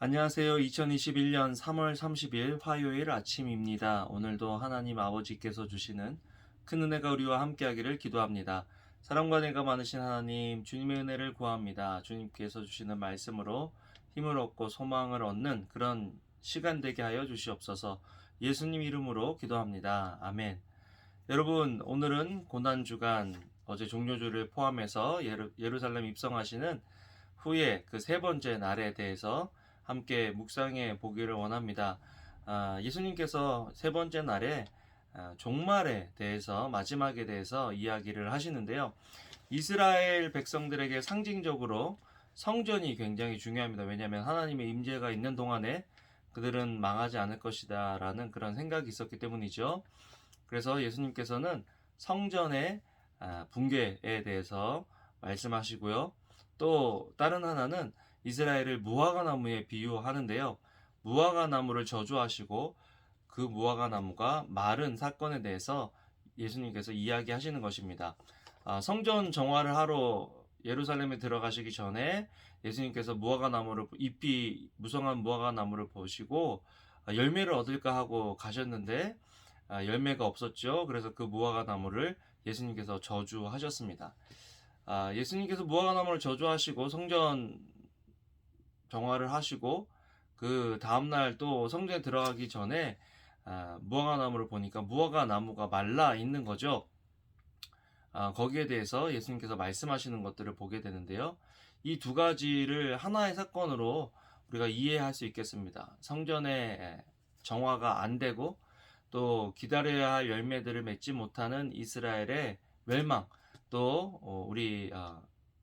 안녕하세요. 2021년 3월 30일 화요일 아침입니다. 오늘도 하나님 아버지께서 주시는 큰 은혜가 우리와 함께하기를 기도합니다. 사랑과 은혜가 많으신 하나님, 주님의 은혜를 구합니다. 주님께서 주시는 말씀으로 힘을 얻고 소망을 얻는 그런 시간 되게 하여 주시옵소서. 예수님 이름으로 기도합니다. 아멘. 여러분, 오늘은 고난주간 어제 종료주를 포함해서 예루살렘 입성하시는 후에 그 세 번째 날에 대해서 함께 묵상해 보기를 원합니다. 예수님께서 세 번째 날에 종말에 대해서, 마지막에 대해서 이야기를 하시는데요. 이스라엘 백성들에게 상징적으로 성전이 굉장히 중요합니다. 왜냐하면 하나님의 임재가 있는 동안에 그들은 망하지 않을 것이다 라는 그런 생각이 있었기 때문이죠. 그래서 예수님께서는 성전의 붕괴에 대해서 말씀하시고요. 또 다른 하나는 이스라엘을 무화과 나무에 비유하는데요. 무화과 나무를 저주하시고 그 무화과 나무가 마른 사건에 대해서 예수님께서 이야기하시는 것입니다. 성전 정화를 하러 예루살렘에 들어가시기 전에 예수님께서 무화과 나무를 잎이 무성한 무화과 나무를 보시고 열매를 얻을까 하고 가셨는데 열매가 없었죠. 그래서 그 무화과 나무를 예수님께서 저주하셨습니다. 예수님께서 무화과 나무를 저주하시고 성전 정화를 하시고 그 다음날 또 성전에 들어가기 전에 무화과 나무를 보니까 무화과 나무가 말라 있는 거죠. 거기에 대해서 예수님께서 말씀하시는 것들을 보게 되는데요. 이 두 가지를 하나의 사건으로 우리가 이해할 수 있겠습니다. 성전의 정화가 안 되고 또 기다려야 할 열매들을 맺지 못하는 이스라엘의 멸망, 또 우리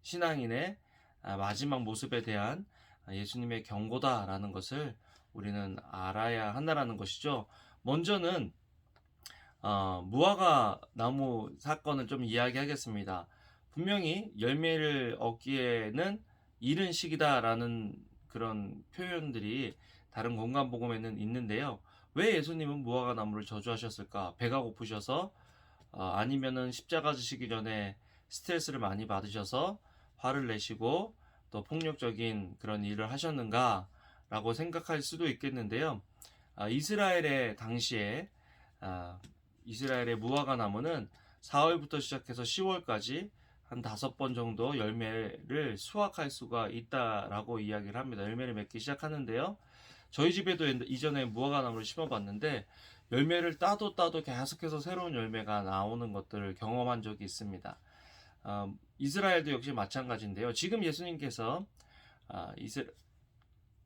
신앙인의 마지막 모습에 대한 예수님의 경고다라는 것을 우리는 알아야 한다라는 것이죠. 먼저는 무화과 나무 사건을 좀 이야기하겠습니다. 분명히 열매를 얻기에는 이른 시기다라는 그런 표현들이 다른 공간복음에는 있는데요. 왜 예수님은 무화과 나무를 저주하셨을까? 배가 고프셔서 아니면은 십자가 지시기 전에 스트레스를 많이 받으셔서 화를 내시고 또 폭력적인 그런 일을 하셨는가? 라고 생각할 수도 있겠는데요. 이스라엘의 당시에 이스라엘의 무화과 나무는 4월부터 시작해서 10월까지 한 5번 정도 열매를 수확할 수가 있다라고 이야기를 합니다. 열매를 맺기 시작하는데요. 저희 집에도 이전에 무화과 나무를 심어봤는데 열매를 따도 계속해서 새로운 열매가 나오는 것들을 경험한 적이 있습니다. 이스라엘도 역시 마찬가지인데요. 지금 예수님께서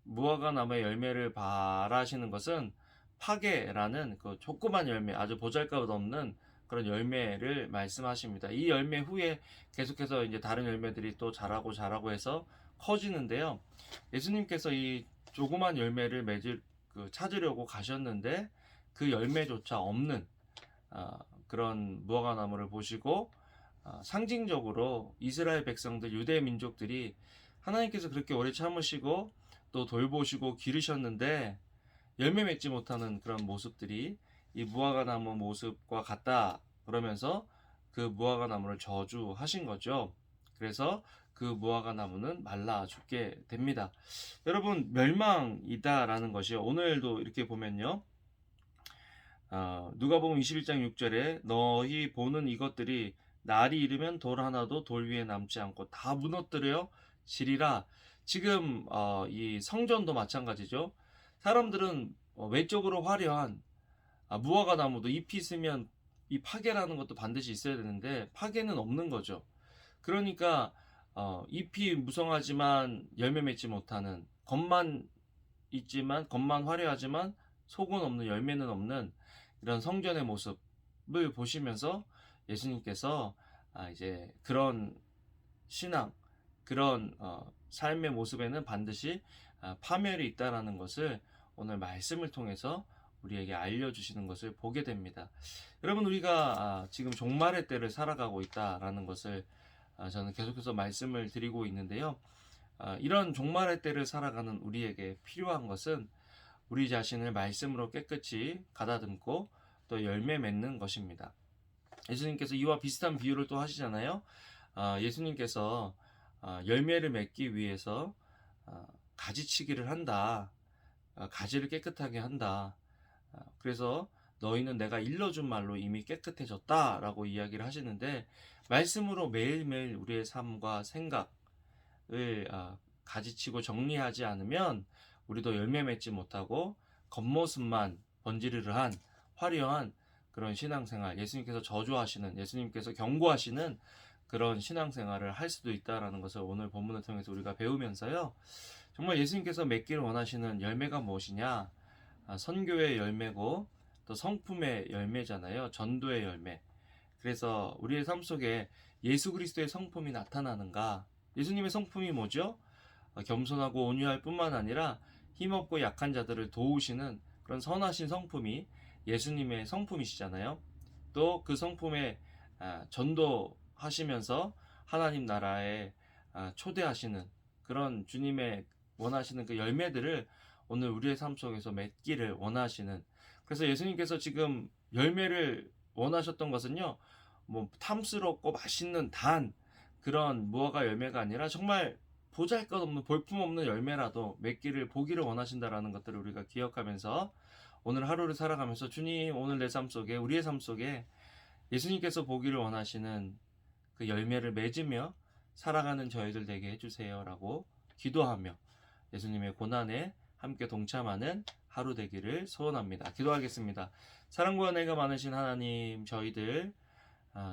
무화과 나무의 열매를 바라시는 것은 파게라는 그 조그만 열매, 아주 보잘것없는 그런 열매를 말씀하십니다. 이 열매 후에 계속해서 이제 다른 열매들이 또 자라고 해서 커지는데요. 예수님께서 이 조그만 열매를 찾으려고 가셨는데 그 열매조차 없는 그런 무화과 나무를 보시고 상징적으로 이스라엘 백성들, 유대 민족들이 하나님께서 그렇게 오래 참으시고 또 돌보시고 기르셨는데 열매 맺지 못하는 그런 모습들이 이 무화과 나무 모습과 같다 그러면서 그 무화과 나무를 저주하신 거죠. 그래서 그 무화과 나무는 말라 죽게 됩니다. 여러분, 멸망이다라는 것이 오늘도 이렇게 보면요. 누가복음 21장 6절에 너희 보는 이것들이 날이 이르면 돌 하나도 돌 위에 남지 않고 다 무너뜨려 지리라. 지금 이 성전도 마찬가지죠. 사람들은 외적으로 화려한 무화과 나무도 잎이 있으면 이 파괴라는 것도 반드시 있어야 되는데 파괴는 없는 거죠. 그러니까 잎이 무성하지만 열매 맺지 못하는, 겉만 있지만 겉만 화려하지만 속은 없는, 열매는 없는 이런 성전의 모습을 보시면서 예수님께서 이제 그런 신앙, 그런 삶의 모습에는 반드시 파멸이 있다라는 것을 오늘 말씀을 통해서 우리에게 알려주시는 것을 보게 됩니다. 여러분, 우리가 지금 종말의 때를 살아가고 있다라는 것을 저는 계속해서 말씀을 드리고 있는데요. 이런 종말의 때를 살아가는 우리에게 필요한 것은 우리 자신을 말씀으로 깨끗이 가다듬고 또 열매 맺는 것입니다. 예수님께서 이와 비슷한 비유를 또 하시잖아요. 예수님께서 열매를 맺기 위해서 가지치기를 한다. 가지를 깨끗하게 한다. 그래서 너희는 내가 일러준 말로 이미 깨끗해졌다라고 이야기를 하시는데, 말씀으로 매일매일 우리의 삶과 생각을 가지치고 정리하지 않으면 우리도 열매 맺지 못하고 겉모습만 번지르르한 화려한 그런 신앙생활, 예수님께서 저주하시는, 예수님께서 경고하시는 그런 신앙생활을 할 수도 있다라는 것을 오늘 본문을 통해서 우리가 배우면서요, 정말 예수님께서 맺기를 원하시는 열매가 무엇이냐? 선교의 열매고 또 성품의 열매잖아요. 전도의 열매. 그래서 우리의 삶 속에 예수 그리스도의 성품이 나타나는가? 예수님의 성품이 뭐죠? 겸손하고 온유할 뿐만 아니라 힘없고 약한 자들을 도우시는 그런 선하신 성품이 예수님의 성품이시잖아요. 또 그 성품에 전도하시면서 하나님 나라에 초대하시는 그런 주님의 원하시는 그 열매들을 오늘 우리의 삶 속에서 맺기를 원하시는, 그래서 예수님께서 지금 열매를 원하셨던 것은요, 뭐 탐스럽고 맛있는 단 그런 무화과 열매가 아니라 정말 보잘것없는 볼품없는 열매라도 맺기를 보기를 원하신다라는 것들을 우리가 기억하면서 오늘 하루를 살아가면서 주님, 오늘 내 삶 속에, 우리의 삶 속에 예수님께서 보기를 원하시는 그 열매를 맺으며 살아가는 저희들 되게 해주세요라고 기도하며 예수님의 고난에 함께 동참하는 하루 되기를 소원합니다. 기도하겠습니다. 사랑과 은혜가 많으신 하나님, 저희들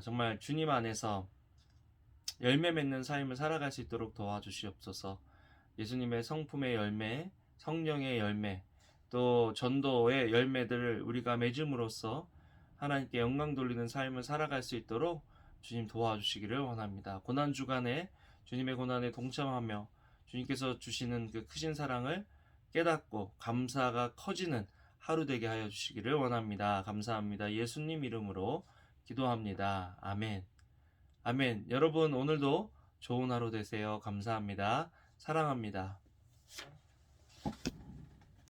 정말 주님 안에서 열매 맺는 삶을 살아갈 수 있도록 도와주시옵소서. 예수님의 성품의 열매, 성령의 열매, 또 전도의 열매들을 우리가 맺음으로써 하나님께 영광 돌리는 삶을 살아갈 수 있도록 주님 도와주시기를 원합니다. 고난 주간에 주님의 고난에 동참하며 주님께서 주시는 그 크신 사랑을 깨닫고 감사가 커지는 하루 되게 하여 주시기를 원합니다. 감사합니다. 예수님 이름으로 기도합니다. 아멘. 아멘. 여러분, 오늘도 좋은 하루 되세요. 감사합니다. 사랑합니다.